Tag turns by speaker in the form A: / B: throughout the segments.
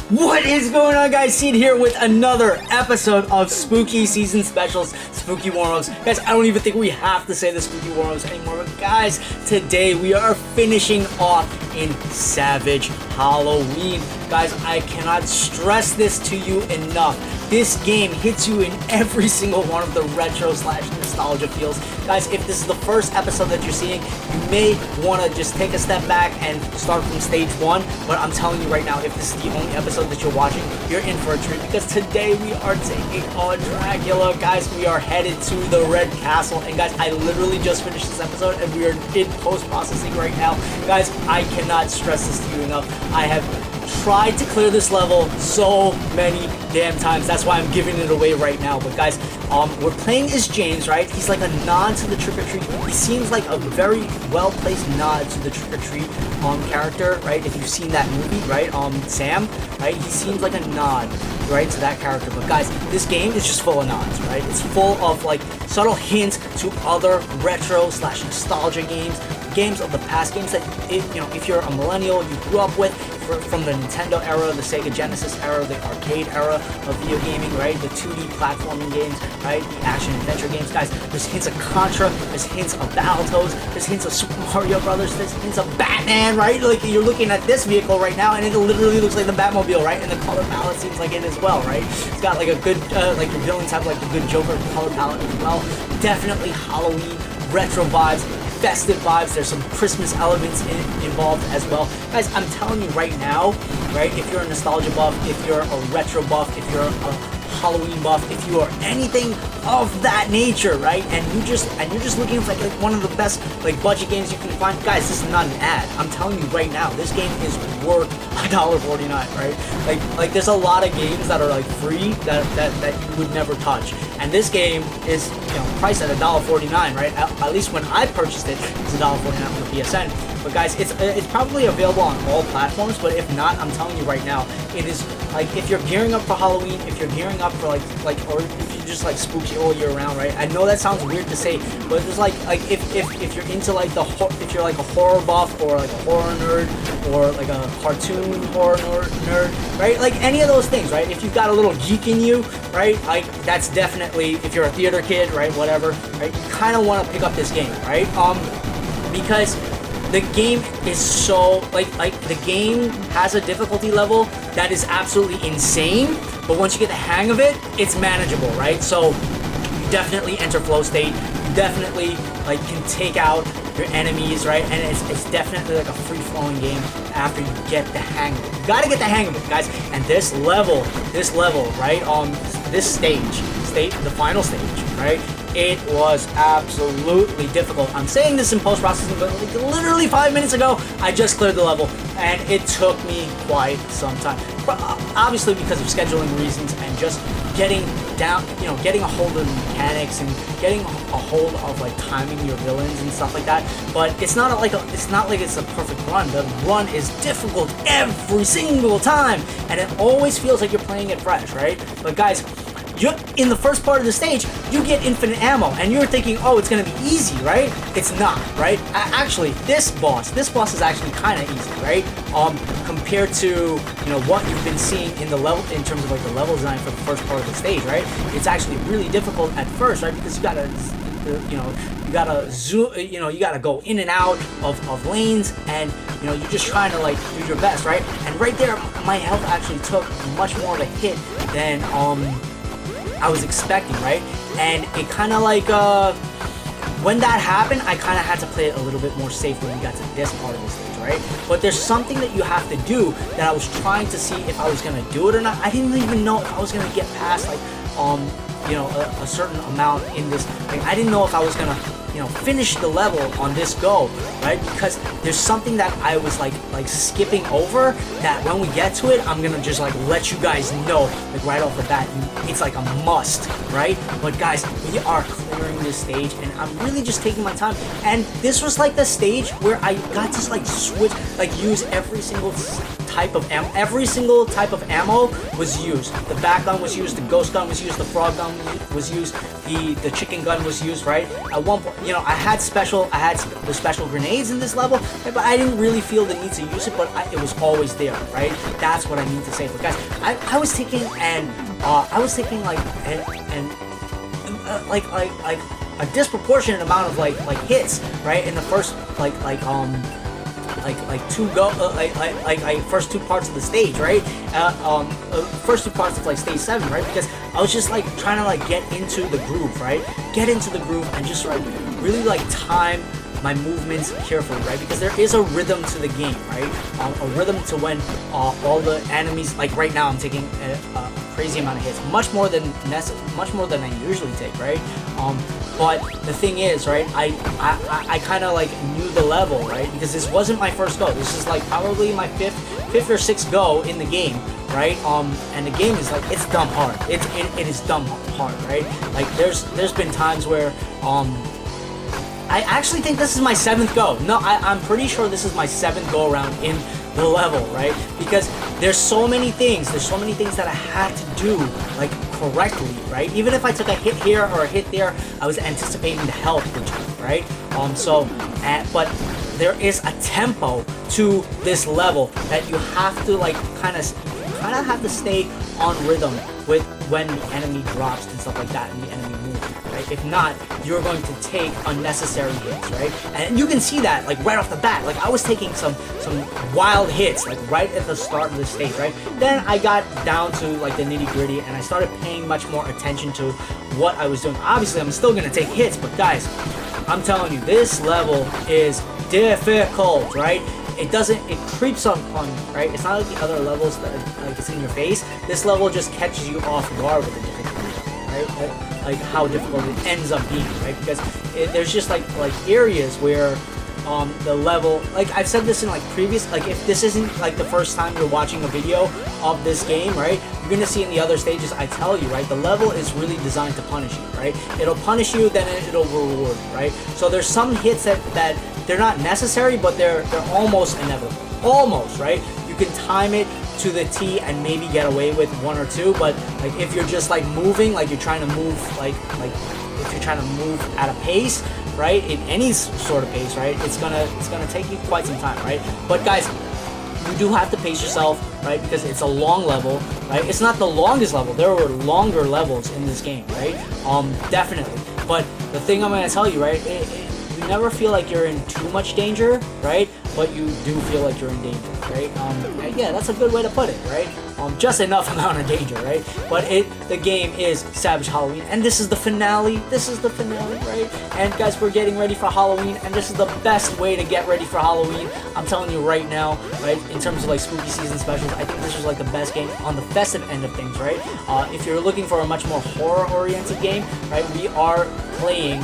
A: What is going on, guys? Seed here with another episode of Spooky Season Specials, Spooky Warm-Ups. Guys, I don't even think we have to say the Spooky Warm-Ups anymore, but guys, today we are finishing off in Savage Halloween. Guys, I cannot stress this to you enough. This game hits you in every single one of the retro / nostalgia feels. Guys, if this is the first episode that you're seeing, you may want to just take a step back and start from stage 1, but I'm telling you right now, if this is the only episode that you're watching, you're in for a treat, because today we are taking on Dracula. Guys, we are headed to the Red Castle, and guys, I literally just finished this episode, and we are in post-processing right now. Guys, I cannot stress this to you enough. I have tried to clear this level so many damn times. That's why I'm giving it away right now. But guys, we're playing as James, right? He's like a nod to the Trick or Treat. He seems like a very well-placed nod to the Trick or Treat character, right? If you've seen that movie, right? Sam, right? He seems like a nod, right, to that character. But guys, this game is just full of nods, right? It's full of like subtle hints to other retro / nostalgia games of the past, games that if you're a millennial, you grew up with, from the Nintendo era, the Sega Genesis era, the arcade era of video gaming, right? The 2D platforming games, right? The action adventure games. Guys, there's hints of Contra, there's hints of Battletoads, there's hints of Super Mario Brothers, there's hints of Batman, right? Like, you're looking at this vehicle right now, and it literally looks like the Batmobile, right? And the color palette seems like it as well, right? It's got like a good, like your villains have like a good Joker color palette as well. Definitely Halloween, retro vibes, festive vibes. There's some Christmas elements involved as well. Guys, I'm telling you right now, right, if you're a nostalgia buff, if you're a retro buff, if you're a Halloween buff, if you are anything of that nature, right, and you're just looking for like one of the best like budget games you can find, guys, this is not an ad. I'm telling you right now, this game is worth $1.49, right? Like there's a lot of games that are like free that you would never touch, and this game is priced at $1.49, right? At least when I purchased it, it's $1.49 on the PSN. But guys, it's probably available on all platforms, but if not, I'm telling you right now, it is like, if you're gearing up for Halloween, if you're gearing up for like or if you're just like spooky all year round, right? I know that sounds weird to say, but it's like if you're into like if you're like a horror buff, or like a horror nerd, or like a cartoon horror nerd, right? Like any of those things, right? If you've got a little geek in you, right? Like that's definitely, if you're a theater kid, right? Whatever, right? You kind of want to pick up this game, right? Because the game is so, like the game has a difficulty level that is absolutely insane, but once you get the hang of it, it's manageable, right? So you definitely enter flow state, you definitely like can take out your enemies, right? And it's definitely like a free-flowing game after you get the hang of it. You gotta get the hang of it, guys. And this level, right? This stage, the final stage, right? It was absolutely difficult. I'm saying this in post-processing, but like literally 5 minutes ago, I just cleared the level, and it took me quite some time. Obviously because of scheduling reasons and just getting down, getting a hold of the mechanics and getting a hold of like timing your villains and stuff like that. But it's not like it's a perfect run. The run is difficult every single time, and it always feels like you're playing it fresh, right? But guys, in the first part of the stage, you get infinite ammo, and you're thinking, oh, it's gonna be easy, right? It's not, right? Actually, this boss is actually kind of easy, right? Compared to what you've been seeing in the level, in terms of like the level design for the first part of the stage, right? It's actually really difficult at first, right? Because you gotta zoom, you gotta go in and out of lanes, and you're just trying to like do your best, right? And right there, my health actually took much more of a hit than I was expecting, right? And it kind of like, when that happened, I kind of had to play it a little bit more safe when we got to this part of the stage, right? But there's something that you have to do that I was trying to see if I was gonna do it or not. I didn't even know if I was gonna get past like, a certain amount in this. Like, I didn't know if I was gonna, finish the level on this go, right? Because there's something that I was like skipping over, that when we get to it, I'm gonna just like let you guys know, like right off the bat, it's like a must, right? But guys, we are clearing this stage, and I'm really just taking my time. And this was like the stage where I got to like switch, like use every single type of ammo. Every single type of ammo was used. The bat gun was used, the ghost gun was used, the frog gun was used, the chicken gun was used, right? At one point, you know, I had the special grenades in this level, but I didn't really feel the need to use it, but it was always there, right? That's what I mean to say. But guys, I was taking like a disproportionate amount of like hits, right? In the first first two parts of the stage, right? First two parts of like stage 7, right? Because I was just like trying to like get into the groove, right? Get into the groove and just like really like time my movements carefully, right? Because there is a rhythm to the game, right? A rhythm to when all the enemies, like right now I'm taking a crazy amount of hits, much more than I usually take, right? But the thing is, right, I kind of like knew the level, right? Because this wasn't my first go. This is like probably my fifth or sixth go in the game, right? And the game is like, it's dumb hard. It is dumb hard, right? Like there's been times where I actually think this is my 7th go. No, I'm pretty sure this is my 7th go around in the level, right? Because there's so many things that I had to do like correctly, right? Even if I took a hit here or a hit there, I was anticipating the health return, right? But there is a tempo to this level that you have to like kind of have to stay on rhythm with when the enemy drops and stuff like that, and the enemy moves, right? If not, you're going to take unnecessary hits, right? And you can see that like right off the bat. Like I was taking some wild hits like right at the start of the stage, right? Then I got down to like the nitty gritty and I started paying much more attention to what I was doing. Obviously, I'm still gonna take hits, but guys, I'm telling you, this level is difficult, right? It creeps up on you, right? It's not like the other levels that like it's in your face. This level just catches you off guard with the difficulty, right? Like how difficult it ends up being, right? Because there's just like areas where the level, like I've said this in like previous, like if this isn't like the first time you're watching a video of this game, right? You're gonna see in the other stages, I tell you, right? The level is really designed to punish you, right? It'll punish you, then it'll reward you, right? So there's some hits that they're not necessary, but they're almost inevitable. Almost, right? You can time it to the T and maybe get away with 1 or 2, but like if you're just like moving, like you're trying to move like if you're trying to move at a pace, right? In any sort of pace, right? It's gonna take you quite some time, right? But guys, you do have to pace yourself, right? Because it's a long level, right? It's not the longest level. There were longer levels in this game, right? Definitely. But the thing I'm gonna tell you, right? You never feel like you're in too much danger, right? But you do feel like you're in danger, right? Yeah, that's a good way to put it, right? Just enough amount of danger, right? But the game is Savage Halloween, and this is the finale. This is the finale, right? And guys, we're getting ready for Halloween, and this is the best way to get ready for Halloween. I'm telling you right now, right? In terms of like spooky season specials, I think this was like the best game on the festive end of things, right? If you're looking for a much more horror-oriented game, right? We are playing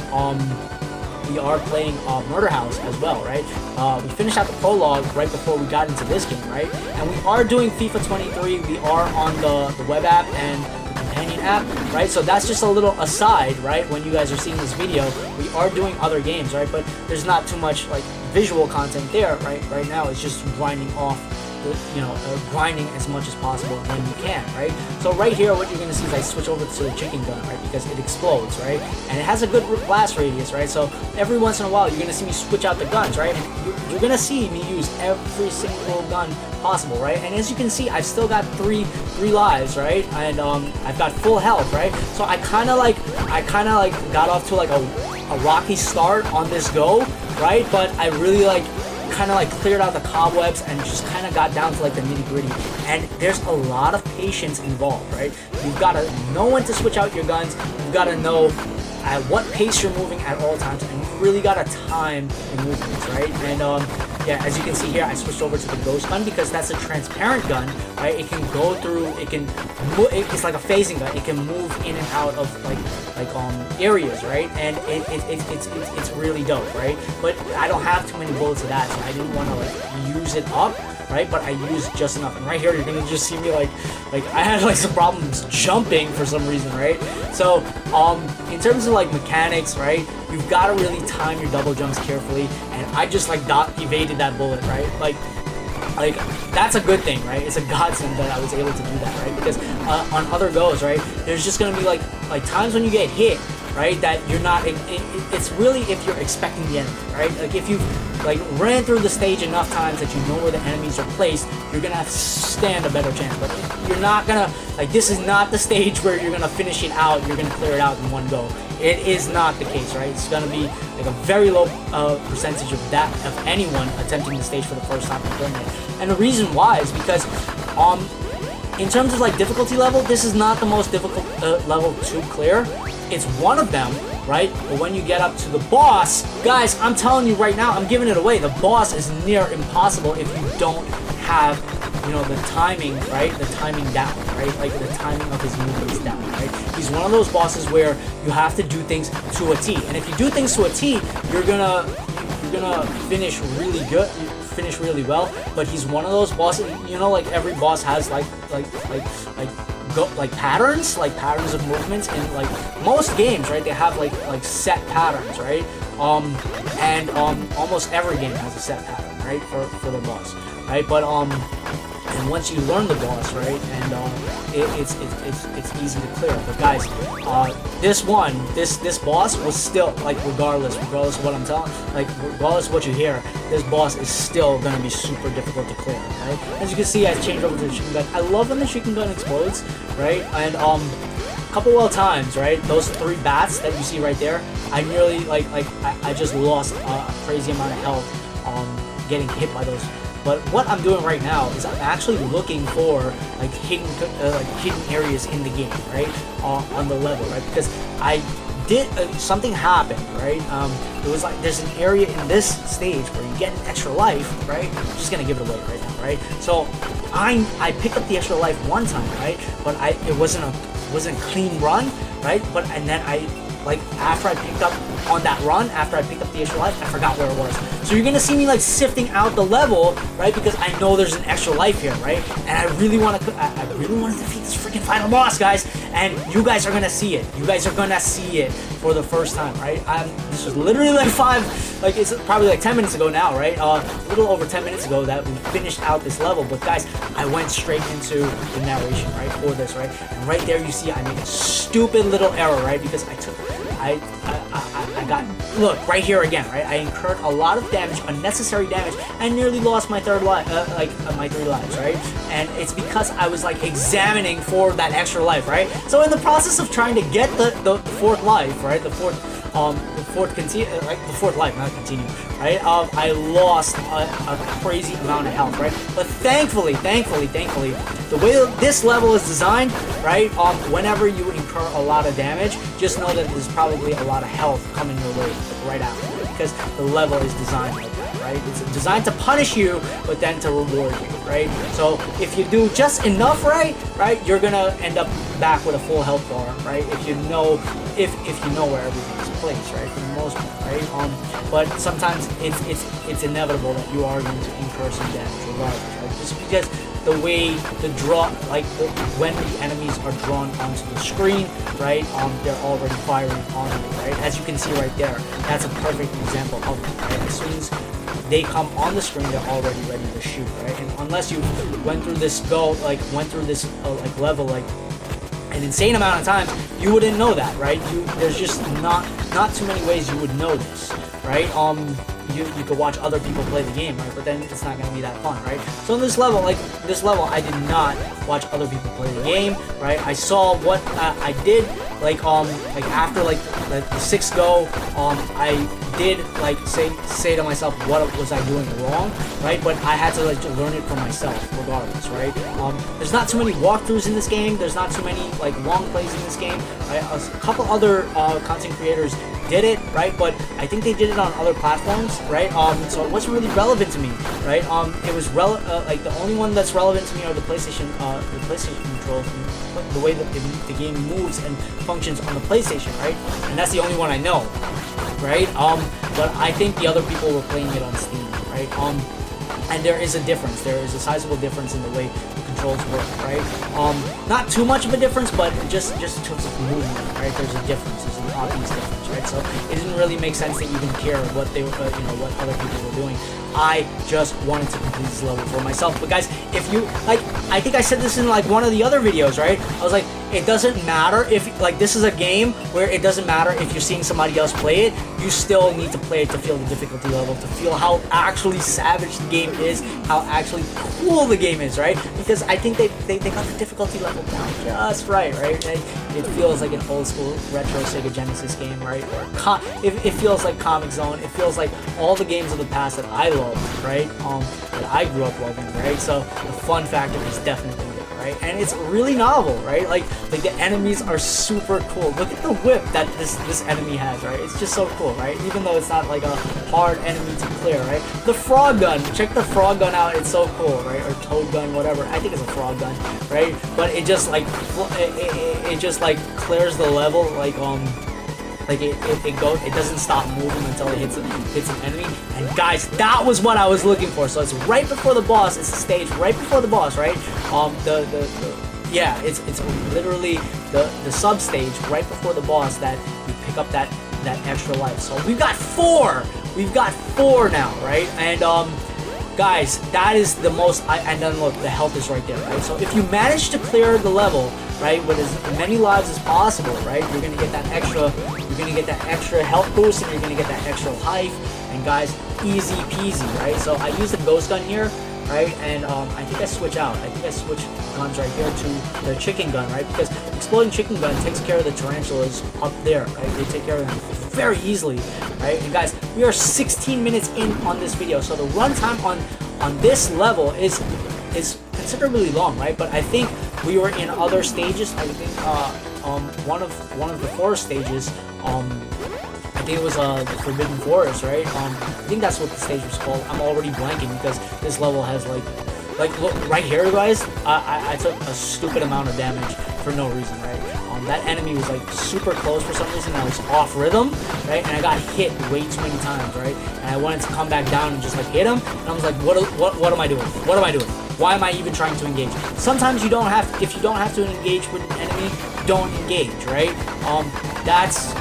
A: Murder House as well, right? We finished out the prologue right before we got into this game, right? And we are doing FIFA 23. We are on the web app and the companion app, right? So that's just a little aside, right? When you guys are seeing this video, we are doing other games, right? But there's not too much like visual content there, right? Right now, it's just grinding off. Grinding as much as possible when you can, right? So right here, what you're gonna see is I switch over to the chicken gun, right? Because it explodes, right? And it has a good blast radius, right? So every once in a while, you're gonna see me switch out the guns, right? And you're gonna see me use every single gun possible, right? And as you can see, I've still got three lives, right? And I've got full health, right? So I kind of like got off to like a rocky start on this go, right? But I really kind of cleared out the cobwebs and just kind of got down to like the nitty gritty. And there's a lot of patience involved, right? You've got to know when to switch out your guns. You've got to know at what pace you're moving at all times, and you really got to time your movements, right? And yeah, as you can see here, I switched over to the ghost gun because that's a transparent gun, right? It can go through, it's like a phasing gun. It can move in and out of areas, right? And it's really dope, right? But I don't have too many bullets of that, so I didn't want to use it up, right? But I used just enough. And right here, you're gonna just see me like I had some problems jumping for some reason, right? So in terms of mechanics, right? You've got to really time your double jumps carefully, and I just evaded that bullet, right? like, that's a good thing, right? It's a godsend that I was able to do that, right? Because on other goes, right, there's just gonna be like times when you get hit, right, that you're not, it's really if you're expecting the enemy, right? Like, if you've like ran through the stage enough times that you know where the enemies are placed, you're gonna stand a better chance. But you're not gonna, like, this is not the stage where you're gonna finish it out, you're gonna clear it out in one go. It is not the case, right? It's gonna be like a very low percentage of that, of anyone attempting the stage for the first time and clearing it. And the reason why is because in terms of like difficulty level, this is not the most difficult level to clear. It's one of them, right? But when you get up to the boss, guys, I'm telling you right now, I'm giving it away. The boss is near impossible if you don't have, you know, the timing, right? The timing down, right? Like the timing of his movements down, right? He's one of those bosses where you have to do things to a T. And if you do things to a T, you're gonna finish really good, finish really well. But he's one of those bosses, you know, like every boss has like patterns of movements in like most games, right? They have like set patterns, right? And almost every game has a set pattern, right? For the boss, right? But and once you learn the boss, right, and it's easy to clear. But guys, this boss was still, like, regardless of what I'm telling, like, regardless of what you hear, this boss is still gonna be super difficult to clear, right? As you can see, I changed over to the chicken gun. I love when the chicken gun explodes, right? And couple of times, right? Those 3 bats that you see right there, I nearly I just lost a crazy amount of health getting hit by those. But what I'm doing right now is I'm actually looking for like hidden areas in the game, right? On the level, right? Because I did something happened, right? It was like there's an area in this stage where you get an extra life, right? I'm just gonna give it away right now, right? So I picked up the extra life one time, right? But it wasn't a clean run, right? And then after I picked up on that run, after I picked up the extra life, I forgot where it was. So you're gonna see me like sifting out the level, right? Because I know there's an extra life here, right? And I really want to defeat this freaking final boss, guys. And you guys are gonna see it. You guys are gonna see it for the first time, right? This was literally like it's probably like 10 minutes ago now, right? A little over 10 minutes ago that we finished out this level. But guys, I went straight into the narration, right, for this, right? And right there you see I made a stupid little error, right? Because I got, look, right here again, right? I incurred a lot of damage, unnecessary damage, and nearly lost my third life, my 3 lives, right? And it's because I was like examining for that extra life, right? So in the process of trying to get the 4th life, right? The fourth life, not continue, right? I lost a crazy amount of health, right? But thankfully, the way this level is designed, right? Whenever you incur a lot of damage, just know that there's probably a lot of health coming your way right after, because the level is designed like that, right? It's designed to punish you, but then to reward you, right? So if you do just enough right, you're gonna end up back with a full health bar, right? If you know where everything is placed, right? For the most part, right? But sometimes it's inevitable that you are going to incur some damage regardless, right? Just because the way when the enemies are drawn onto the screen, right? They're already firing on you, right? As you can see right there, that's a perfect example of it, right? As soon as they come on the screen, they're already ready to shoot, right? And unless you went through this level an insane amount of times, you wouldn't know that, right? There's just not too many ways you would know this, right? You could watch other people play the game, right? But then it's not gonna be that fun, right? So in this level, I did not watch other people play the game, right? I saw what I did, after the 6th go, I did say to myself, what was I doing wrong, right? But I had to learn it for myself regardless, right? There's not too many walkthroughs in this game. There's not too many long plays in this game, right? A couple other content creators did it, right? But I think they did it on other platforms, right? So it wasn't really relevant to me, right? It was the only one that's relevant to me are the PlayStation controls, the way that the game moves and functions on the PlayStation, right? And that's the only one I know, right? But I think the other people were playing it on Steam, right? And there is a difference. There is a sizable difference in the way the controls work, right? Not too much of a difference, but just in terms of movement, right? There's a difference. There's an obvious difference, right? So it didn't really make sense to even care what they were, what other people were doing. I just wanted to complete this level for myself. But guys, if you like, I think I said this in like one of the other videos, right? I was like, it doesn't matter if like this is a game where it doesn't matter if you're seeing somebody else play it. You still need to play it to feel the difficulty level, to feel how actually savage the game is, how actually cool the game is, right? Because I think they got the difficulty level down just right? It feels like an old school retro Sega Genesis game, right? Or it feels like Comic Zone. It feels like all the games of the past that I loved, right? That I grew up loving, right? So the fun factor is definitely there, right? And it's really novel, right? Like the enemies are super cool. Look at the whip that this enemy has, right? It's just so cool, right? Even though it's not like a hard enemy to clear, right? The frog gun, check the frog gun out. It's so cool, right? Or toad gun, whatever. I think it's a frog gun, right? But it just like it just like clears the level, like it doesn't stop moving until it hits an enemy. And guys, that was what I was looking for. So it's right before the boss. It's the stage right before the boss, right? Yeah, it's literally the sub stage right before the boss that you pick up that extra life. So we've got 4. We've got 4 now, right? And guys, that is the most. And then look, the health is right there, right? So if you manage to clear the level, right, with as many lives as possible, right, you're gonna get that extra. You're gonna get that extra health boost, and you're gonna get that extra life. And guys, easy peasy, right? So I use the ghost gun here, right? And I think I switch out. I think I switch guns right here to the chicken gun, right? Because exploding chicken gun takes care of the tarantulas up there, right? They take care of them very easily, right? And guys, we are 16 minutes in on this video, so the runtime on this level is considerably long, right? But I think we were in other stages. I think one of the forest stages. I think it was the Forbidden Forest, right? I think that's what the stage was called. I'm already blanking because this level has like look right here, guys. I took a stupid amount of damage for no reason, right? That enemy was like super close for some reason. I was off rhythm, right? And I got hit way too many times, right? And I wanted to come back down and just like hit him. And I was like, what am I doing? What am I doing? Why am I even trying to engage? Sometimes you don't have, if you don't have to engage with an enemy, don't engage, right? That's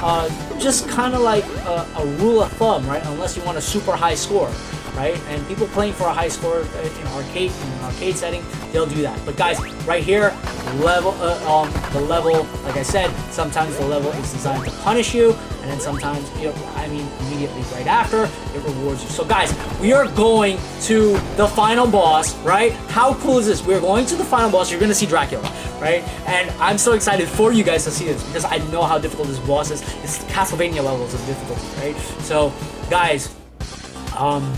A: just kind of like a rule of thumb, right? Unless you want a super high score, right? And people playing for a high score in an arcade setting, they'll do that. But guys, right here, the level, like I said, sometimes the level is designed to punish you, and then sometimes, immediately right after, it rewards you. So guys, we are going to the final boss, right? How cool is this? We're going to the final boss. You're gonna see Dracula, right? And I'm so excited for you guys to see this because I know how difficult this boss is. It's Castlevania levels of difficulty, right? So guys,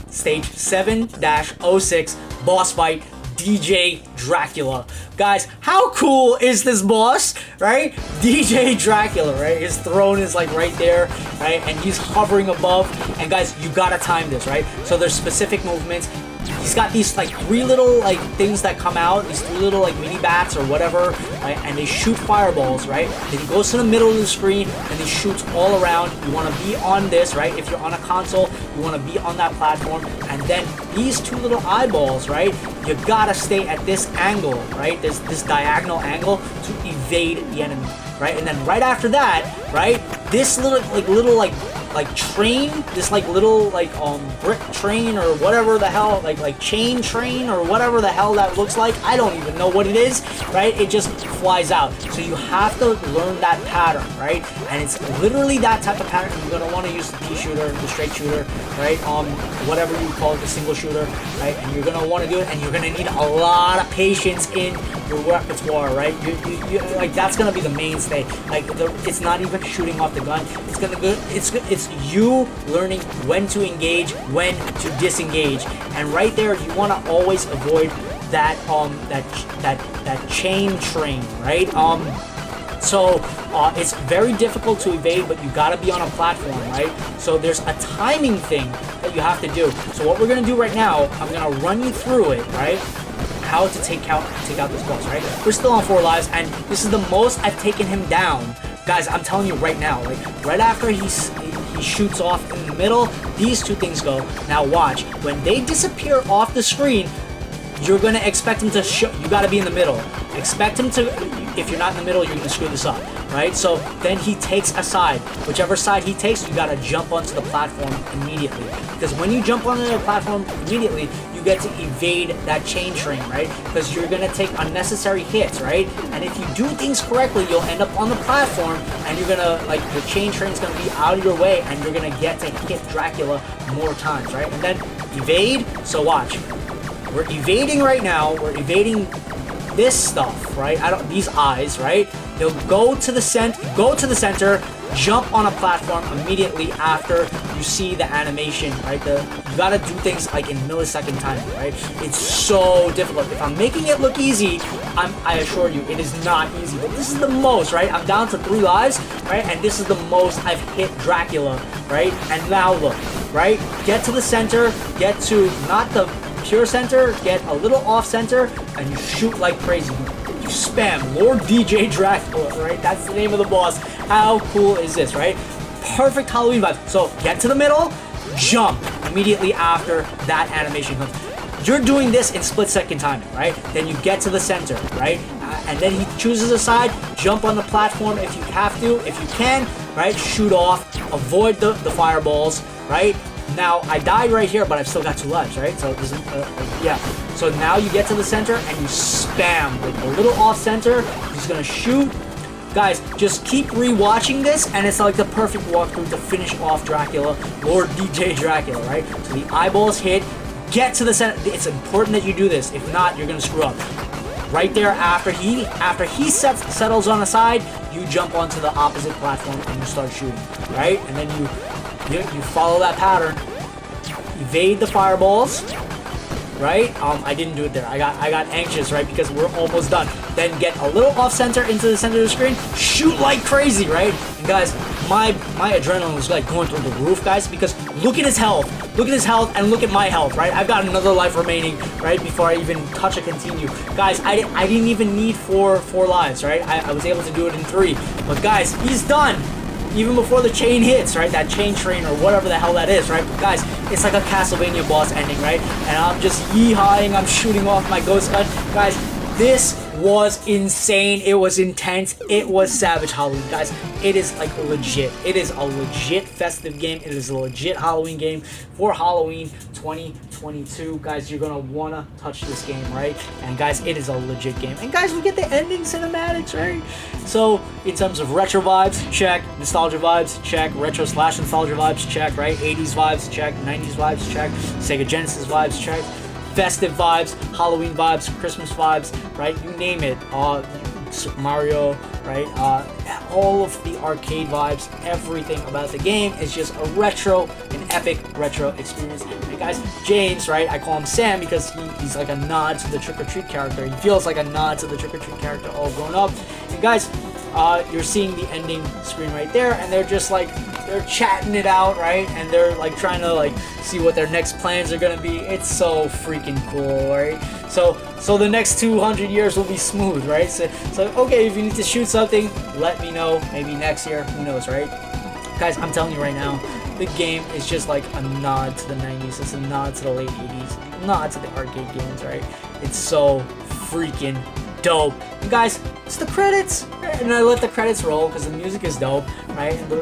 A: stage 7-06 boss fight, DJ Dracula. Guys, how cool is this boss, right? DJ Dracula, right? His throne is like right there, right? And he's hovering above. And guys, you gotta time this, right? So there's specific movements. He's got these like 3 little like things that come out, these 3 little like mini bats or whatever, right? And they shoot fireballs, right? Then he goes to the middle of the screen and he shoots all around. You want to be on this, right? If you're on a console, you want to be on that platform. And then these 2 little eyeballs, right? You gotta stay at this angle, right? This diagonal angle to evade the enemy, right? And then right after that, right? This little train, this like little like brick train or whatever the hell, like chain train or whatever the hell that looks like. I don't even know what it is, right? It just flies out. So you have to learn that pattern, right? And it's literally that type of pattern. You're gonna want to use the P shooter, the straight shooter, right? Whatever you call it, the single shooter, right? And you're gonna want to do it, and you're gonna need a lot of patience in your repertoire, right? You like that's gonna be the mainstay. Like it's not even shooting off the gun. It's gonna go. It's you learning when to engage, when to disengage, and right there you want to always avoid that that chain train, right? So it's very difficult to evade, but you gotta be on a platform, right? So there's a timing thing that you have to do. So what we're gonna do right now, I'm gonna run you through it, right? How to take out this boss, right? We're still on 4 lives, and this is the most I've taken him down. Guys, I'm telling you right now, like right after he shoots off in the middle, these 2 things go. Now watch, when they disappear off the screen, you're gonna expect him to you gotta be in the middle. Expect him to, if you're not in the middle, you're gonna screw this up, right? So then he takes a side. Whichever side he takes, you gotta jump onto the platform immediately. Because when you jump onto the platform immediately, you get to evade that chain train, right? Because you're gonna take unnecessary hits, right? And if you do things correctly, you'll end up on the platform, and you're gonna, like, the chain train's gonna be out of your way, and you're gonna get to hit Dracula more times, right? And then evade. So watch. We're evading right now. We're evading this stuff, right? These eyes, right? They'll go to the center, jump on a platform immediately after you see the animation, right? You gotta do things like in millisecond timing, right? It's so difficult. If I'm making it look easy, I assure you, it is not easy. But this is the most, right? I'm down to 3 lives, right? And this is the most I've hit Dracula, right? And now look, right? Get to the center, get to not the pure center, get a little off center, and you shoot like crazy. You spam Lord DJ Dracula, right? That's the name of the boss. How cool is this, right? Perfect Halloween vibes. So get to the middle, jump immediately after that animation comes. You're doing this in split-second timing, right? Then you get to the center, right? And then he chooses a side, jump on the platform if you have to, if you can, right? Shoot off, avoid the fireballs, right? Now, I died right here, but I've still got 2 lives, right? So, yeah. So now you get to the center, and you spam with a little off-center. He's gonna shoot. Guys, just keep re-watching this, and it's like the perfect walkthrough to finish off Dracula, Lord DJ Dracula, right? So the eyeballs hit, get to the center. It's important that you do this. If not, you're gonna screw up. Right there, after he settles on a side, you jump onto the opposite platform, and you start shooting, right? And then you follow that pattern, evade the fireballs, right? I didn't do it there. I got anxious, right? Because we're almost done. Then get a little off center into the center of the screen, shoot like crazy, right? And guys, my adrenaline was like going through the roof, guys, because look at his health. Look at his health and look at my health, right? I've got another life remaining, right? Before I even touch a continue. Guys, I didn't even need four lives, right? I was able to do it in 3. But guys, he's done. Even before the chain hits, right? That chain train or whatever the hell that is, right? But guys, it's like a Castlevania boss ending, right? And I'm just yeehawing, I'm shooting off my ghost gun. Guys, this was insane. It was intense. It was Savage Halloween, guys. It is like legit. It is a legit festive game. It is a legit Halloween game for Halloween 2022. Guys, you're gonna wanna touch this game, right? And guys, it is a legit game. And guys, we get the ending cinematics, right? So in terms of retro vibes, check. Nostalgia vibes, check. Retro/nostalgia vibes, check, right? 80s vibes, check. 90s vibes, check. Sega Genesis vibes, check. Festive vibes, Halloween vibes, Christmas vibes, right? You name it. Super Mario, right? All of the arcade vibes, everything about the game is just an epic retro experience. And guys, James, right? I call him Sam because he's like a nod to the Trick or Treat character. He feels like a nod to the Trick or Treat character all grown up. And guys, you're seeing the ending screen right there, and they're just like, they're chatting it out, right? And they're like trying to like see what their next plans are gonna be. It's so freaking cool, right? So the next 200 years will be smooth, right? So okay, if you need to shoot something, let me know. Maybe next year, who knows, right? Guys, I'm telling you right now, the game is just like a nod to the 90s. It's a nod to the late 80s, a nod to the arcade games, right? It's so freaking dope. And guys, it's the credits, and I let the credits roll because the music is dope, right? And the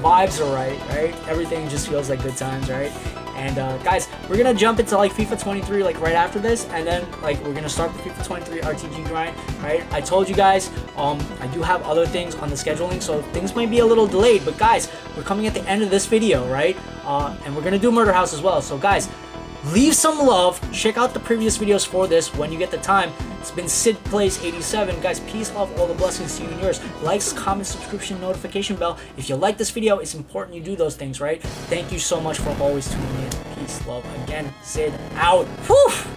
A: vibes are right? Everything just feels like good times, right? And guys, we're gonna jump into like FIFA 23 like right after this, and then like we're gonna start the FIFA 23 RTG grind, right? I told you guys, I do have other things on the scheduling, so things might be a little delayed, but guys, we're coming at the end of this video, right? And we're gonna do Murder House as well. So guys, leave some love. Check out the previous videos for this when you get the time. It's been Sid Plays 87. Guys, peace, love, all the blessings to you and yours. Likes, comments, subscription, notification bell. If you like this video, it's important you do those things, right? Thank you so much for always tuning in. Peace, love. Again, Sid out. Whew!